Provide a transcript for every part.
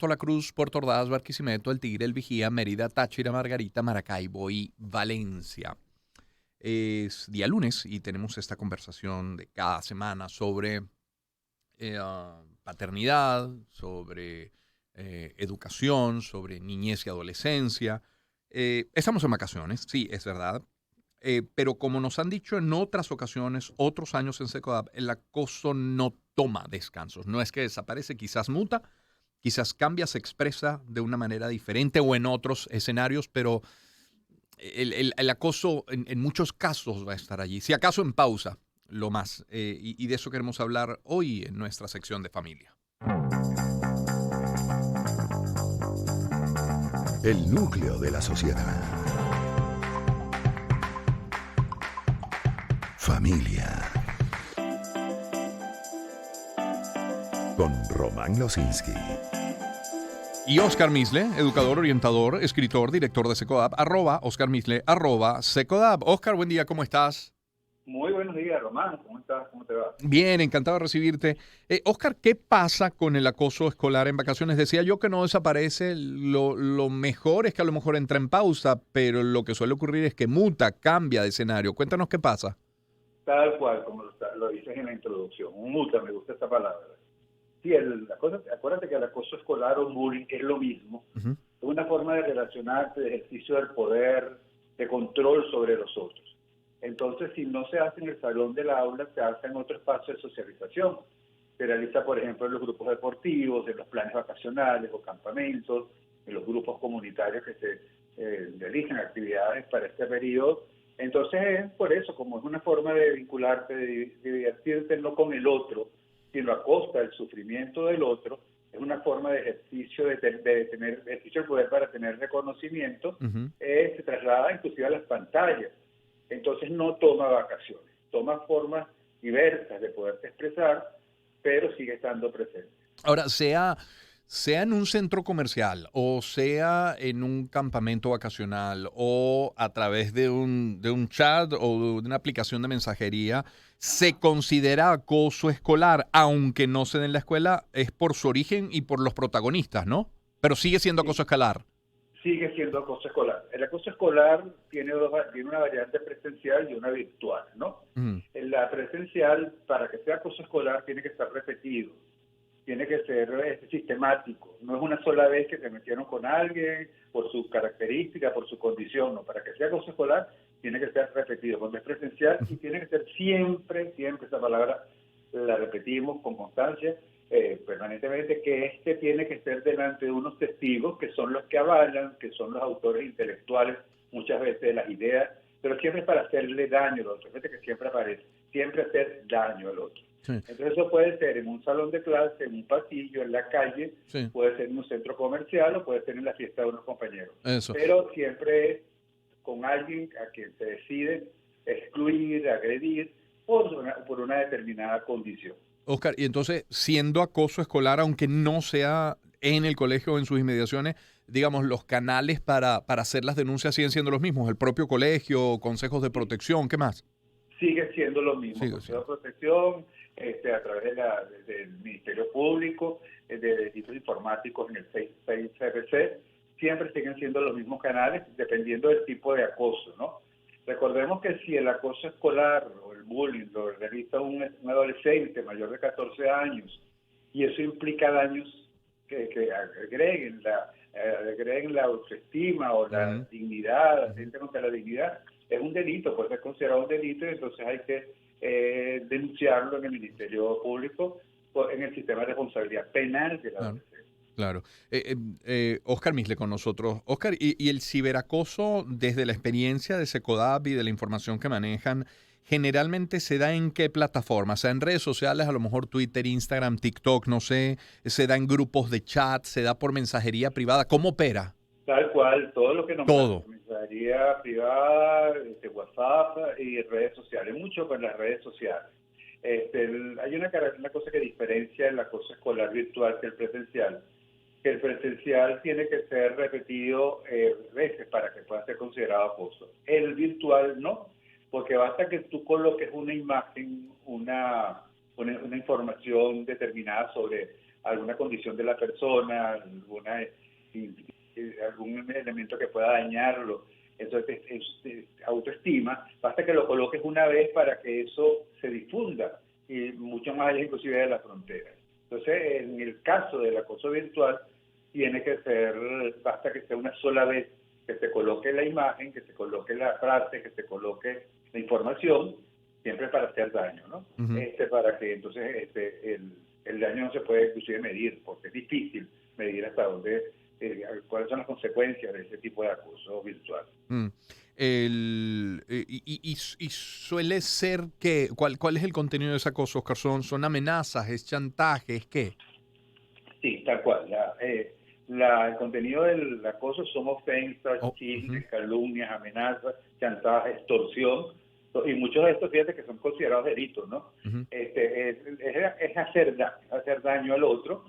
La Cruz, Puerto Ordaz, Barquisimeto, El Tigre, El Vigía, Mérida, Táchira, Margarita, Maracaibo y Valencia. Es día lunes y tenemos esta conversación de cada semana sobre paternidad, sobre educación, sobre niñez y adolescencia. Estamos en vacaciones, sí, es verdad. Pero como nos han dicho en otras ocasiones, otros años en Secodap, el acoso no toma descansos. No es que desaparece, quizás muta, quizás cambia, se expresa de una manera diferente o en otros escenarios, pero el acoso en muchos casos va a estar allí. Si acaso en pausa, lo más. Y de eso queremos hablar hoy en nuestra sección de familia. El núcleo de la sociedad. Familia. Con Román Losinski. Y Oscar Misle, educador, orientador, escritor, director de Secodap, @Oscar Misle, @Secodap. Oscar, buen día, ¿cómo estás? Muy buenos días, Román. ¿Cómo estás? ¿Cómo te va? Bien, encantado de recibirte. Oscar, ¿qué pasa con el acoso escolar en vacaciones? Decía yo que no desaparece, lo mejor es que a lo mejor entra en pausa, pero lo que suele ocurrir es que muta, cambia de escenario. Cuéntanos qué pasa. Tal cual, como lo dices en la introducción. Un muta, me gusta esta palabra. Sí, acuérdate que el acoso escolar o bullying es lo mismo. Ujú. Es una forma de relacionarte, de ejercicio del poder, de control sobre los otros. Entonces, si no se hace en el salón del aula, se hace en otro espacio de socialización. Se realiza, por ejemplo, en los grupos deportivos, en los planes vacacionales o campamentos, en los grupos comunitarios que se realizan actividades para este periodo. Entonces, es por eso, como es una forma de vincularte, de divertirte no con el otro, sino a costa del sufrimiento del otro, es una forma de ejercicio de tener ejercicio del poder para tener reconocimiento, Ujú. se traslada inclusive a las pantallas. Entonces no toma vacaciones, toma formas diversas de poderse expresar, pero sigue estando presente. Ahora, sea en un centro comercial o sea en un campamento vacacional o a través de un chat o de una aplicación de mensajería, se considera acoso escolar, aunque no se dé en la escuela, es por su origen y por los protagonistas, ¿no? Pero sigue siendo Sí, acoso escolar. sigue siendo acoso escolar. El acoso escolar tiene una variante presencial y una virtual, ¿no? Mm. En la presencial, para que sea acoso escolar, tiene que estar repetido, tiene que ser sistemático. No es una sola vez que se metieron con alguien por su característica, por su condición. No, para que sea acoso escolar, tiene que ser repetido. Cuando es presencial, y tiene que ser siempre, siempre, esa palabra la repetimos con constancia, permanentemente, que tiene que ser delante de unos testigos que son los que avalan, que son los autores intelectuales muchas veces de las ideas, pero siempre es para hacerle daño al otro. Fíjate que siempre aparece, siempre hacer daño al otro. Sí, Entonces eso puede ser en un salón de clase, en un pasillo, en la calle, sí, puede ser en un centro comercial o puede ser en la fiesta de unos compañeros. eso. Pero siempre es con alguien a quien se decide excluir, agredir por una determinada condición. Oscar, y entonces, siendo acoso escolar, aunque no sea en el colegio o en sus inmediaciones, digamos, los canales para hacer las denuncias siguen siendo los mismos, el propio colegio, consejos de Sí, protección, ¿qué más? sigue siendo lo mismo, Sigue Consejo de siendo. Protección, a través del Ministerio Público, de delitos informáticos en el 6CPC, siempre siguen siendo los mismos canales, dependiendo del tipo de acoso, ¿no? Recordemos que si el acoso escolar o el bullying lo realiza un adolescente mayor de 14 años, y eso implica daños que agreguen la autoestima o la Ujú, dignidad, ujú. atenta contra la dignidad, es un delito, puede ser considerado un delito, y entonces hay que denunciarlo en el Ministerio Público en el sistema de responsabilidad penal del Claro, adolescente. claro. Oscar Misle con nosotros. Oscar, y el ciberacoso, desde la experiencia de Secodap y de la información que manejan, generalmente se da en qué plataforma? O sea, en redes sociales, a lo mejor Twitter, Instagram, TikTok, no sé, se da en grupos de chat, se da por mensajería privada. ¿Cómo opera? Tal cual, todo lo que nombraste, Todo. mensajería privada, WhatsApp y redes sociales, mucho con las redes sociales. Hay una cosa que diferencia el acoso escolar virtual que el presencial tiene que ser repetido veces para que pueda ser considerado acoso. El virtual no, porque basta que tú coloques una imagen, una información determinada alguna condición de la persona, algún elemento que pueda dañarlo. Entonces, autoestima, basta que lo coloques una vez para que eso se difunda, y mucho más allá inclusive de la frontera. Entonces, en el caso del acoso virtual, tiene que ser, basta que sea una sola vez que se coloque la imagen, que se coloque la frase, que se coloque la información, siempre para hacer daño, ¿no? Para que entonces el daño no se puede inclusive medir, porque es difícil medir hasta dónde, cuáles son las consecuencias de ese tipo de acoso virtual. Y suele ser que, ¿cuál es el contenido de ese acoso, Oscar? ¿Son amenazas, es chantaje, es qué? Sí, tal cual. El contenido del acoso son ofensas, chismes, calumnias, amenazas, chantaje, extorsión, y muchos de estos, fíjate que son considerados delitos, ¿no? Es hacer daño al otro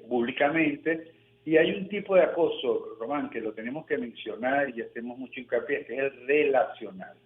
públicamente. Y hay un tipo de acoso, Román, que lo tenemos que mencionar y hacemos mucho hincapié, que es el relacional.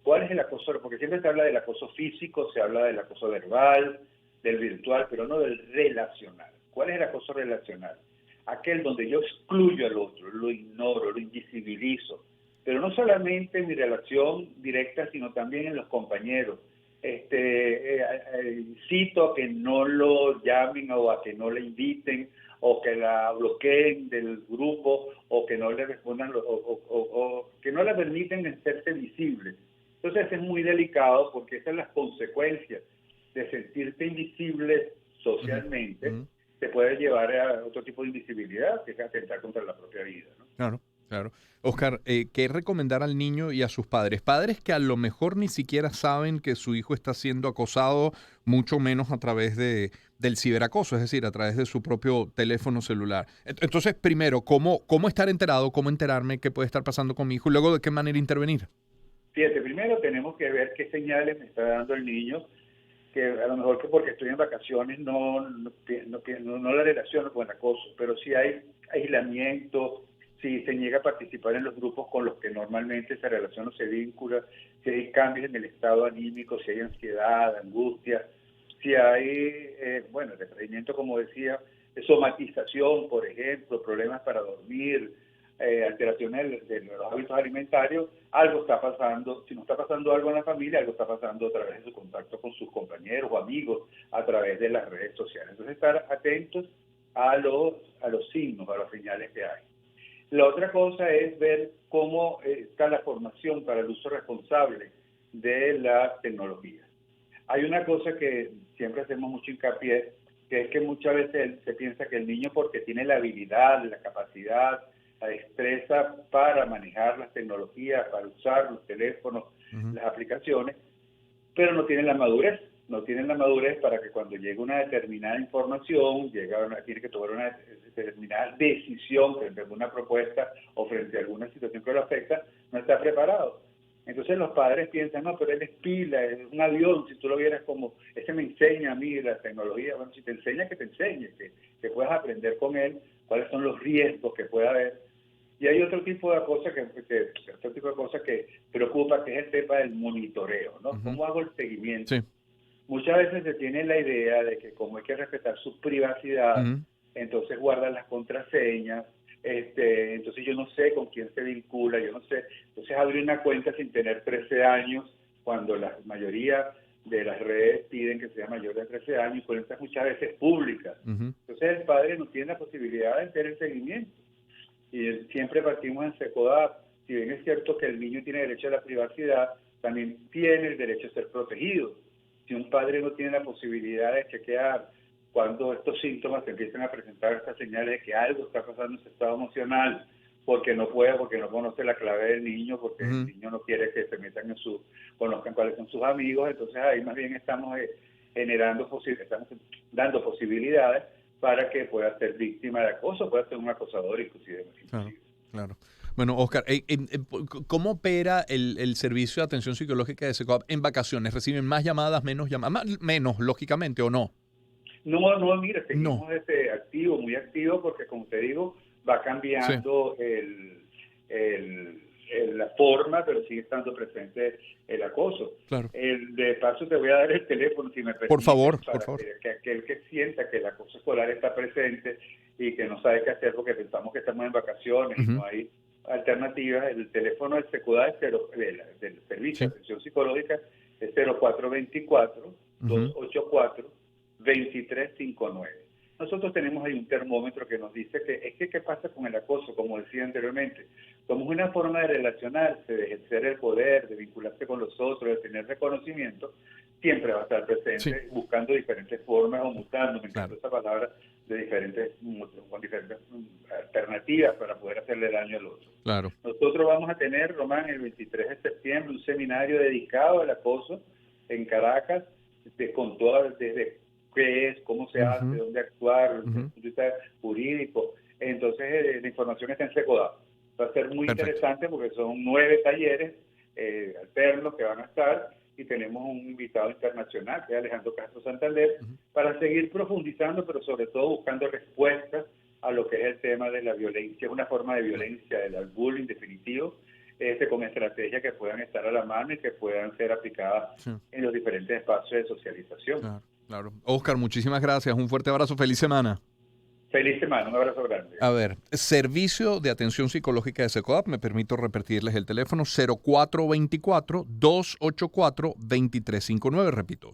¿Cuál es el acoso? Porque siempre se habla del acoso físico, se habla del acoso verbal, del virtual, pero no del relacional. ¿Cuál es el acoso relacional? Aquel donde yo excluyo al otro, lo ignoro, lo invisibilizo, pero no solamente en mi relación directa, sino también en los compañeros. Incito a que no lo llamen o a que no le inviten, o que la bloqueen del grupo, o que no le respondan, o que no le permiten hacerse visible. Entonces es muy delicado, porque esas son las consecuencias de sentirte invisible socialmente. Te puede llevar a otro tipo de invisibilidad, que es atentar contra la propia vida, ¿no? Claro, claro. Oscar, ¿qué recomendar al niño y a sus padres? Padres que a lo mejor ni siquiera saben que su hijo está siendo acosado, mucho menos a través del ciberacoso, es decir, a través de su propio teléfono celular. Entonces, primero, ¿cómo estar enterado? ¿Cómo enterarme qué puede estar pasando con mi hijo? Y luego, ¿de qué manera intervenir? Fíjate, primero tenemos que ver qué señales me está dando el niño, que a lo mejor que porque estoy en vacaciones no la relaciono con el acoso, pero si hay aislamiento, si se niega a participar en los grupos con los que normalmente se relaciona o se vincula, si hay cambios en el estado anímico, si hay ansiedad, angustia, si hay, retraimiento, como decía, somatización, por ejemplo, problemas para dormir, alteraciones de los hábitos alimentarios, algo está pasando. Si no está pasando algo en la familia, algo está pasando a través de su contacto con sus compañeros o amigos, a través de las redes sociales. Entonces, estar atentos a los signos, a las señales que hay. La otra cosa es ver cómo está la formación para el uso responsable de las tecnologías. Hay una cosa que siempre hacemos mucho hincapié, que es que muchas veces se piensa que el niño, porque tiene la habilidad, la capacidad, la destreza para manejar las tecnologías, para usar los teléfonos, las aplicaciones, pero no tiene la madurez. No tienen la madurez para que cuando llegue una determinada información, tiene que tomar una determinada decisión frente a alguna propuesta o frente a alguna situación que lo afecta, no está preparado. Entonces los padres piensan, no, pero él es pila, es un avión, si tú lo vieras como, ese me enseña a mí la tecnología. Bueno, si te enseña, que te enseñe, que puedas aprender con él cuáles son los riesgos que pueda haber. Y hay otro tipo de cosas que preocupa, que es el tema del monitoreo, ¿no? ¿Cómo hago el seguimiento? Sí. Muchas veces se tiene la idea de que como hay que respetar su privacidad, entonces guardan las contraseñas, entonces yo no sé con quién se vincula, yo no sé. Entonces abrir una cuenta sin tener 13 años, cuando la mayoría de las redes piden que sea mayor de 13 años, y cuentas muchas veces públicas. Entonces el padre no tiene la posibilidad de hacer el seguimiento. Y siempre partimos en SECODAP. Si bien es cierto que el niño tiene derecho a la privacidad, también tiene el derecho a ser protegido. Si un padre no tiene la posibilidad de chequear cuando estos síntomas se empiezan a presentar, estas señales de que algo está pasando en su estado emocional, porque no conoce la clave del niño, porque el niño no quiere que se metan conozcan cuáles son sus amigos, entonces ahí más bien estamos estamos dando posibilidades para que pueda ser víctima de acoso, pueda ser un acosador inclusive. Claro. Bueno, Oscar, ¿cómo opera el servicio de atención psicológica de SECODAP en vacaciones? ¿Reciben más llamadas, menos llamadas? Menos, lógicamente, ¿o no? No, mira, seguimos muy activo, porque como te digo, va cambiando la forma, pero sigue estando presente el acoso. Claro. De paso te voy a dar el teléfono, si me permite, Por favor, para por favor. que aquel que sienta que el acoso escolar está presente y que no sabe qué hacer porque pensamos que estamos en vacaciones y no hay alternativas, el teléfono del SECUDA del Servicio de Atención Psicológica es 0424-284-2359. Nosotros tenemos ahí un termómetro que nos dice ¿qué pasa con el acoso? Como decía anteriormente, como es una forma de relacionarse, de ejercer el poder, de vincularse con los otros, de tener reconocimiento, siempre va a estar presente, buscando diferentes formas o mutando, me encanta esa palabra, con diferentes alternativas para poder hacerle daño al otro. Claro. Nosotros vamos a tener, Román, el 23 de septiembre, un seminario dedicado al acoso en Caracas, con todas, desde qué es, cómo se hace, dónde actuar, desde el punto de vista jurídico. Entonces, la información está en SECODA. Va a ser muy interesante porque son 9 talleres alternos que van a estar y tenemos un invitado internacional, que es Alejandro Castro Santander, para seguir profundizando, pero sobre todo buscando respuestas a lo que es el tema de la violencia, una forma de violencia, del bullying definitivo, con estrategias que puedan estar a la mano y que puedan ser aplicadas en los diferentes espacios de socialización. Claro, claro. Oscar, muchísimas gracias. Un fuerte abrazo. Feliz semana. Feliz semana. Un abrazo grande. A ver, Servicio de Atención Psicológica de SECODAP. Me permito repetirles el teléfono 0424-284-2359. Repito,